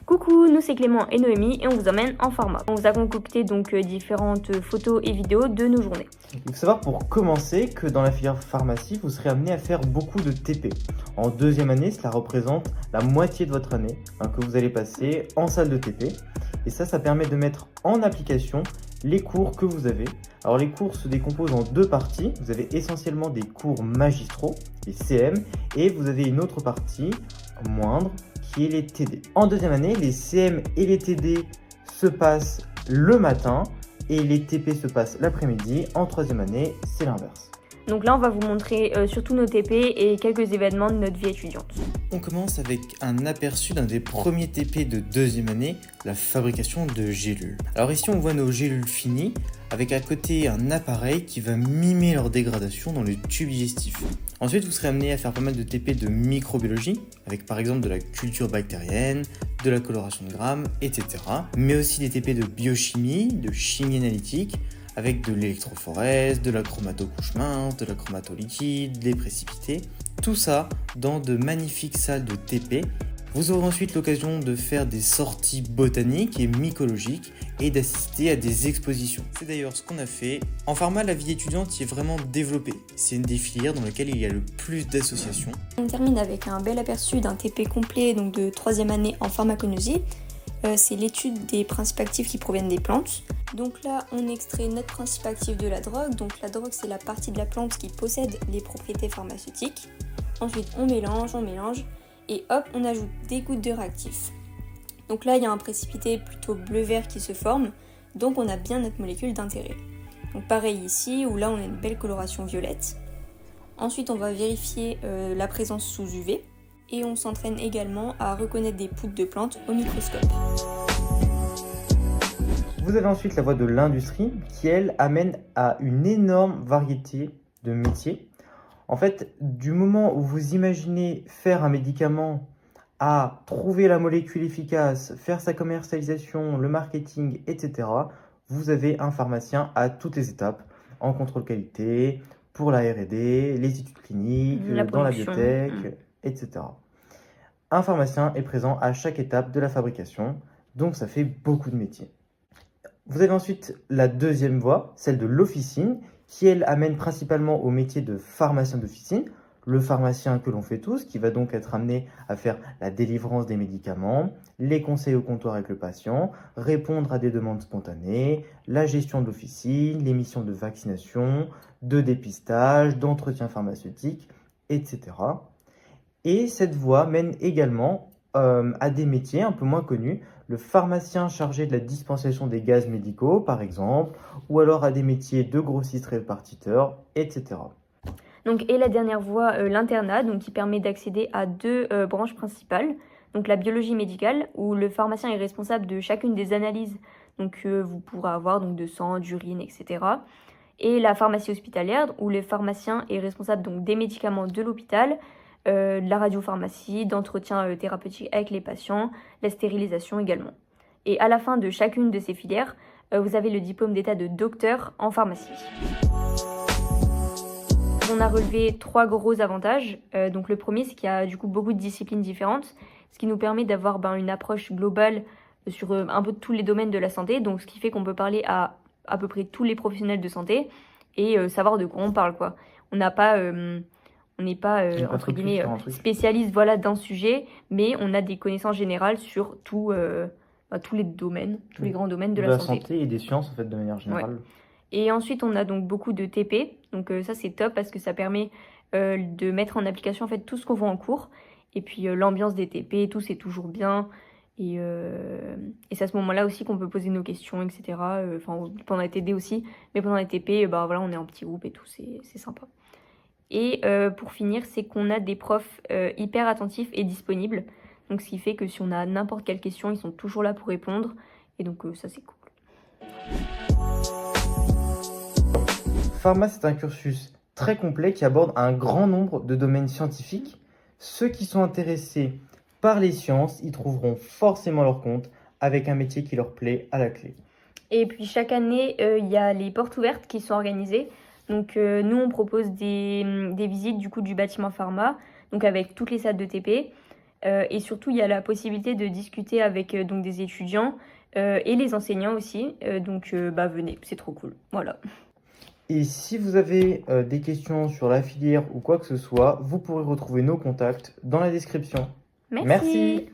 Coucou, nous c'est Clément et Noémie et on vous emmène en pharma. On vous a concocté donc différentes photos et vidéos de nos journées. Il faut savoir pour commencer que dans la filière pharmacie, vous serez amené à faire beaucoup de TP. En deuxième année, cela représente la moitié de votre année que vous allez passer en salle de TP. Et ça permet de mettre en application les cours que vous avez. Alors les cours se décomposent en deux parties. Vous avez essentiellement des cours magistraux, les CM, et vous avez une autre partie moindre qui est les TD. En deuxième année, les CM et les TD se passent le matin et les TP se passent l'après-midi. En troisième année, c'est l'inverse. Donc là, on va vous montrer surtout nos TP et quelques événements de notre vie étudiante. On commence avec un aperçu d'un des premiers TP de deuxième année, la fabrication de gélules. Alors ici, on voit nos gélules finies avec à côté un appareil qui va mimer leur dégradation dans le tube digestif. Ensuite, vous serez amené à faire pas mal de TP de microbiologie, avec par exemple de la culture bactérienne, de la coloration de grammes, etc. Mais aussi des TP de biochimie, de chimie analytique, avec de l'électrophorèse, de la chromatocouche mince, de la chromatoliquide, des précipités. Tout ça dans de magnifiques salles de TP. Vous aurez ensuite l'occasion de faire des sorties botaniques et mycologiques et d'assister à des expositions. C'est d'ailleurs ce qu'on a fait. En pharma, la vie étudiante y est vraiment développée. C'est une des filières dans laquelle il y a le plus d'associations. On termine avec un bel aperçu d'un TP complet donc de troisième année en pharmacognosie. C'est l'étude des principes actifs qui proviennent des plantes. Donc là, on extrait notre principe actif de la drogue. Donc la drogue, c'est la partie de la plante qui possède les propriétés pharmaceutiques. Ensuite, on mélange, et hop, on ajoute des gouttes de réactif. Donc là, il y a un précipité plutôt bleu-vert qui se forme, donc on a bien notre molécule d'intérêt. Donc pareil ici, où là, on a une belle coloration violette. Ensuite, on va vérifier la présence sous UV. Et on s'entraîne également à reconnaître des poudres de plantes au microscope. Vous avez ensuite la voie de l'industrie qui, elle, amène à une énorme variété de métiers. En fait, du moment où vous imaginez faire un médicament à trouver la molécule efficace, faire sa commercialisation, le marketing, etc., vous avez un pharmacien à toutes les étapes, en contrôle qualité, pour la R&D, les études cliniques, dans la biotech, etc. Un pharmacien est présent à chaque étape de la fabrication, donc ça fait beaucoup de métiers. Vous avez ensuite la deuxième voie, celle de l'officine, qui elle amène principalement au métier de pharmacien d'officine, le pharmacien que l'on fait tous, qui va donc être amené à faire la délivrance des médicaments, les conseils au comptoir avec le patient, répondre à des demandes spontanées, la gestion de l'officine, les missions de vaccination, de dépistage, d'entretien pharmaceutique, etc. Et cette voie mène également à des métiers un peu moins connus, le pharmacien chargé de la dispensation des gaz médicaux par exemple, ou alors à des métiers de grossiste répartiteur, etc. Donc, et la dernière voie, l'internat, donc qui permet d'accéder à deux branches principales. Donc la biologie médicale, où le pharmacien est responsable de chacune des analyses que vous pourrez avoir, donc de sang, d'urine, etc. Et la pharmacie hospitalière, où le pharmacien est responsable donc des médicaments de l'hôpital, de la radiopharmacie, d'entretien thérapeutique avec les patients, la stérilisation également. Et à la fin de chacune de ces filières, vous avez le diplôme d'état de docteur en pharmacie. On a relevé 3 gros avantages. Donc le premier, c'est qu'il y a du coup beaucoup de disciplines différentes, ce qui nous permet d'avoir une approche globale sur un peu tous les domaines de la santé, donc ce qui fait qu'on peut parler à peu près tous les professionnels de santé et savoir de quoi on parle, quoi. On n'a pas... on n'est pas, entre guillemets, spécialiste d'un sujet, mais on a des connaissances générales sur tous les domaines, tous les grands domaines de la santé. De la santé et des sciences, en fait, de manière générale. Ouais. Et ensuite, on a donc beaucoup de TP. Donc ça, c'est top parce que ça permet de mettre en application en fait tout ce qu'on voit en cours. Et puis l'ambiance des TP, tout, c'est toujours bien. Et c'est à ce moment-là aussi qu'on peut poser nos questions, etc. Pendant les TD aussi. Mais pendant les TP, on est en petit groupe et tout, c'est sympa. Et pour finir, c'est qu'on a des profs hyper attentifs et disponibles. Donc ce qui fait que si on a n'importe quelle question, ils sont toujours là pour répondre. Et donc ça, c'est cool. Pharma, c'est un cursus très complet qui aborde un grand nombre de domaines scientifiques. Ceux qui sont intéressés par les sciences y trouveront forcément leur compte avec un métier qui leur plaît à la clé. Et puis chaque année, il y a les portes ouvertes qui sont organisées. Donc nous, on propose des visites du bâtiment pharma, donc avec toutes les salles de TP. Et surtout, il y a la possibilité de discuter avec donc des étudiants et les enseignants aussi. Donc, venez, c'est trop cool. Voilà. Et si vous avez des questions sur la filière ou quoi que ce soit, vous pourrez retrouver nos contacts dans la description. Merci. Merci.